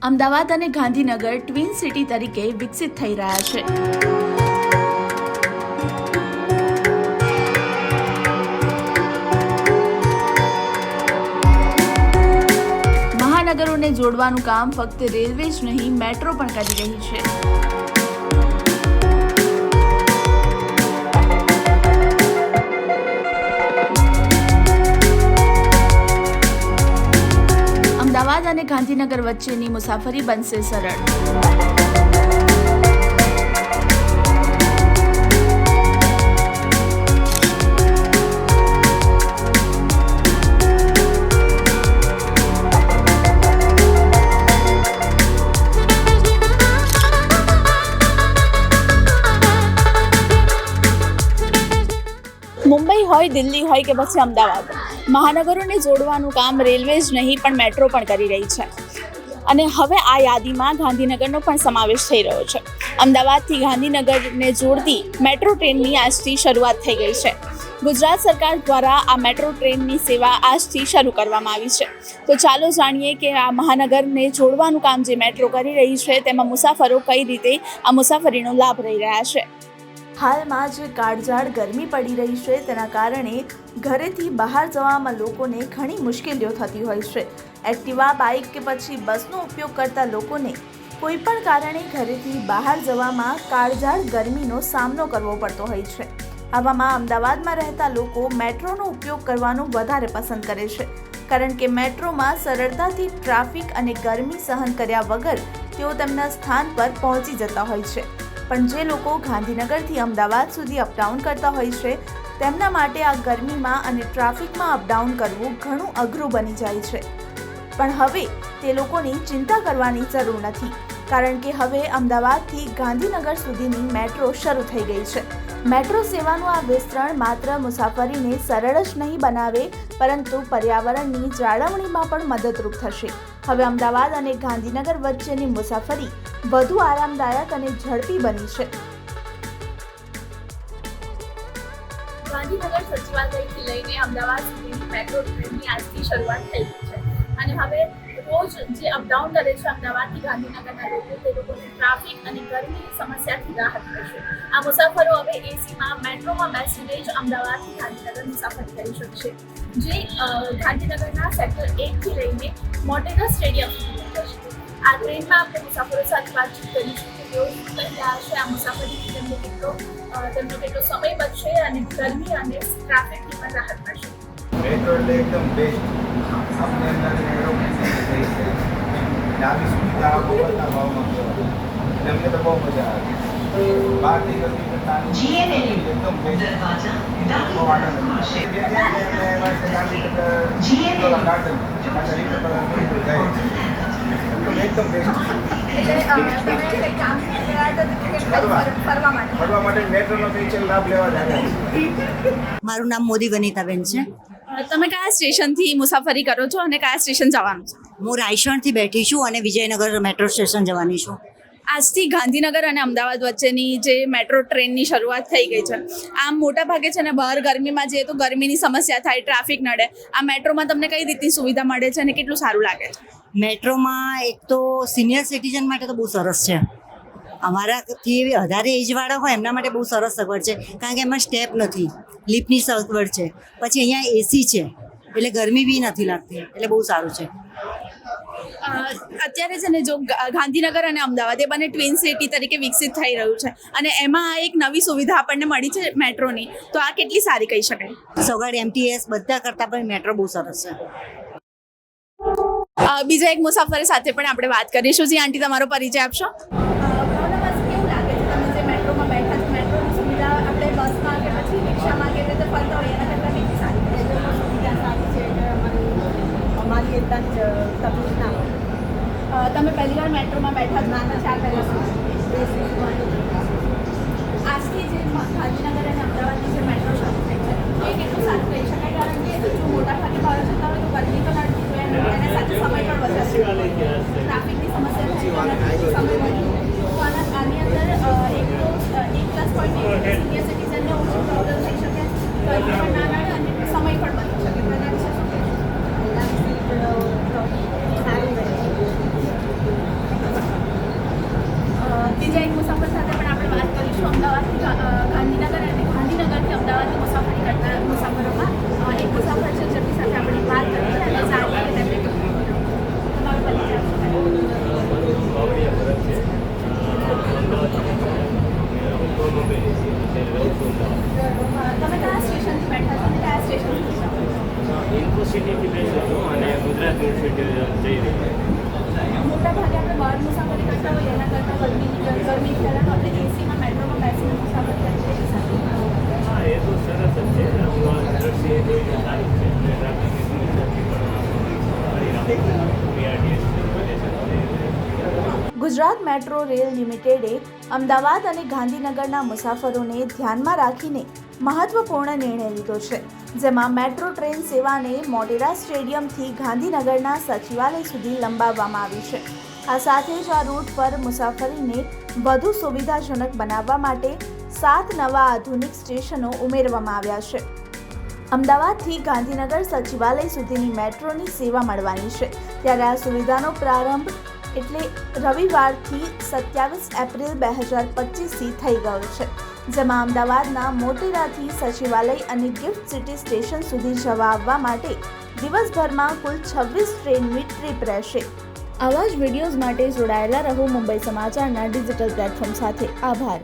અમદાવાદ અને Gandhinagar twin city તરીકે વિકસિત થઈ રહ્યા છે. મહાનગરોને જોડવાનું કામ ફક્ત રેલવે જ નહીં, મેટ્રો પણ કરી રહી છે. અમદાવાદ અને ગાંધીનગર વચ્ચેની મુસાફરી બનશે સરળ. મુંબઈ હોય, દિલ્હી હોય કે પછી અમદાવાદ, મહાનગરોને જોડવાનું કામ રેલવે જ નહીં પણ મેટ્રો પણ કરી રહી છે. અને હવે આ યાદીમાં ગાંધીનગરનો પણ સમાવેશ થઈ રહ્યો છે. અમદાવાદથી ગાંધીનગરને જોડતી મેટ્રો ટ્રેનની આજથી શરૂઆત થઈ ગઈ છે. ગુજરાત સરકાર દ્વારા આ મેટ્રો ટ્રેનની સેવા આજથી શરૂ કરવામાં આવી છે. તો ચાલો જાણીએ કે આ મહાનગરને જોડવાનું કામ જે મેટ્રો કરી રહી છે તેમાં મુસાફરો કઈ રીતે આ મુસાફરીનો લાભ લઈ રહ્યા છે. હાલમાં જે કાળઝાળ ગરમી પડી રહી છે તેના કારણે ઘરેથી બહાર જવામાં લોકોને ઘણી મુશ્કેલીઓ થતી હોય છે. એક્ટિવા, બાઇક કે પછી બસનો ઉપયોગ કરતા લોકોને કોઈ પણ કારણે ઘરેથી બહાર જવામાં કાળઝાળ ગરમીનો સામનો કરવો પડતો હોય છે. આવામાં અમદાવાદમાં રહેતા લોકો મેટ્રોનો ઉપયોગ કરવાનું વધારે પસંદ કરે છે, કારણ કે મેટ્રોમાં સરળતાથી ટ્રાફિક અને ગરમી સહન કર્યા વગર તેઓ તેમના સ્થાન પર પહોંચી જતા હોય છે. પણ જે લોકો ગાંધીનગરથી અમદાવાદ સુધી અપડાઉન કરતા હોય છે તેમના માટે આ ગરમીમાં અને ટ્રાફિકમાં અપડાઉન કરવું ઘણું અઘરું બની જાય છે. પણ હવે તે લોકોની ચિંતા કરવાની જરૂર નથી, કારણ કે હવે અમદાવાદથી ગાંધીનગર સુધીની મેટ્રો શરૂ થઈ ગઈ છે. મેટ્રો સેવાનું આ વિસ્તરણ માત્ર મુસાફરીને સરળ જ નહીં બનાવે, પરંતુ પર્યાવરણની જાળવણીમાં પણ મદદરૂપ થશે. હવે અમદાવાદ અને ગાંધીનગર વચ્ચેની મુસાફરી વધુ આરામદાયક અને ઝડપી બની છે. ગાંધીનગર સચિવાલયથી લઈને અમદાવાદ સુધીની મેટ્રો ટ્રેનની આજથી શરૂઆત થઈ ગઈ છે. અને હવે રોજ જે અપડાઉન કરે છે અમદાવાદથી ગાંધીનગરના લોકો, તે લોકોને ટ્રાફિક અને ગરમીની સમસ્યાથી રાહત મળશે. આ મુસાફરો હવે એસીમાં, મેટ્રોમાં બેસીને જ અમદાવાદથી ગાંધીનગર મુસાફરી કરી શકશે, જે ગાંધીનગરના સેક્ટર 1થી લઈને મોટેરા સ્ટેડિયમ સુધી જશે. આ ટ્રેનમાં આપણે મુસાફરો સાથે વાતચીત કરીશું કે તેઓ કહી રહ્યા છે આ મુસાફરીથી તેમનો કેટલો સમય બચશે અને ગરમી અને ટ્રાફિકથી પણ રાહત મળશે. મેટ્રો એટલે એકદમ બેસ્ટ. આપણે અંદર થઈ છે આવી સુવિધા મોબાઈલના ભાવમાં એટલે અમને તો બહુ મજા આવે. બહારથી ગરમી કરતા એકદમ બેસ્ટ, બહુ આનંદ મળશે. એકદમ બેસ્ટ. ફરવા માટે મેટ્રોનો સ્પેશિયલ લાભ લેવા જાય. મારું નામ મોદી વનિતાબેન છે. તમે કયા સ્ટેશનથી મુસાફરી કરો છો અને કયા સ્ટેશન જવાનું છે? હું રાયસણથી બેઠી છું અને વિજયનગર મેટ્રો સ્ટેશન જવાની છું. આજથી ગાંધીનગર અને અમદાવાદ વચ્ચેની જે મેટ્રો ટ્રેનની શરૂઆત થઈ ગઈ છે. આમ મોટા ભાગે છે ને બહાર ગરમીમાં જઈએ તો ગરમીની સમસ્યા થાય, ટ્રાફિક નડે. આ મેટ્રોમાં તમને કઈ રીતની સુવિધા મળે છે અને કેટલું સારું લાગે છે? મેટ્રોમાં એક તો સિનિયર સિટીઝન માટે તો બહુ સરસ છે. અમારાથી વધારે એજવાળા હોય એમના માટે બહુ સરસ સગવડ છે, કારણ કે એમાં સ્ટેપ નથી, લિફ્ટની સગવડ છે, પછી અહીંયા એસી છે એટલે ગરમી બી નથી લાગતી, એટલે બહુ સારું છે. અત્યારે છે ને જો ગાંધીનગર અને અમદાવાદ એ બંને ટ્વિન સિટી તરીકે વિકસિત થઈ રહ્યું છે અને એમાં આ એક નવી સુવિધા આપણને મળી છે મેટ્રોની, તો આ કેટલી સારી કહી શકાય? સગવડ MTS બધા કરતાં પણ મેટ્રો બહુ સરસ છે. બીજા એક મુસાફરી સાથે પણ આપણે વાત કરીશું. જી આંટી, તમારો પરિચય આપશો? કેવું લાગે છે તમે જે મેટ્રોમાં બેઠા છો? મેટ્રોની સુવિધા આપણે બસમાં કે પછી રિક્ષામાં કે રીતે ફરતા હોય એના કરતાં કેટલી સારી? સુવિધા સારી છે એટલે અમારી એટલા જ તકલીફ ના હોય. તમે પહેલી વાર મેટ્રોમાં બેઠા જ ના ચાર પહેલાં આજથી જે ગાંધીનગર અને અમદાવાદની જે મેટ્રો શરૂ થઈ છે એ કેટલું સારું કહી શકાય? કારણ કે જો મોટા ભાગે બહાર જતા હોય તો ગરમી તો નડતી હોય અને એના સાથે સમય પણ વધારે ટ્રાફિકની સમસ્યા સમય વધુ. તો આની અંદર એક પ્લસ પોઈન્ટ સિનિયર સિટીઝનને ઓછું પ્રોબ્લેમ થઈ શકે, ગરમી પણ ના નડે અને સમય પણ બચી શકે. એના વિશે શું? સારું રહે છે. સિટીથી બેસું છું અને ગુજરાત યુનિવર્સિટી જઈ રહ્યો છું. મોટા ભાગે આપણે બહાર મુસાફરી કરતા હોઈએ એના કરતાં ગરમી પહેલાં તો આપણે એસીમાં મેટ્રોમાં બેસીને મુસાફરી કરીએ છીએ. હા, એ તો સરસ જ છે. દ્રશ્ય જોઈને સારું છે અને ટ્રાફિકની સમસ્યાથી પણ BRTS વધે છે. ગુજરાત મેટ્રો રેલ લિમિટેડે અમદાવાદ અને ગાંધીનગરના મુસાફરોને ધ્યાનમાં રાખીને મહત્વપૂર્ણ નિર્ણય લીધો છે, જેમાં મેટ્રો ટ્રેન સેવાને મોટેરા સ્ટેડિયમથી ગાંધીનગરના સચિવાલય સુધી લંબાવવામાં આવી છે. આ સાથે જ આ રૂટ પર મુસાફરીને વધુ સુવિધાજનક બનાવવા માટે 7 નવા આધુનિક સ્ટેશનો ઉમેરવામાં આવ્યા છે. અમદાવાદથી ગાંધીનગર સચિવાલય સુધીની મેટ્રોની સેવા મળવાની છે, ત્યારે આ સુવિધાનો પ્રારંભ એટલે રવિવારથી 27 એપ્રિલ 2025થી થઈ ગયો છે, જેમાં અમદાવાદના મોટેરાથી સચિવાલય અને ગિફ્ટ સિટી સ્ટેશન સુધી જવા આવવા માટે દિવસભરમાં કુલ 26 ટ્રેનની ટ્રીપ રહેશે. આવા જ વિડીયોઝ માટે જોડાયેલા રહો મુંબઈ સમાચારના ડિજિટલ પ્લેટફોર્મ સાથે. આભાર.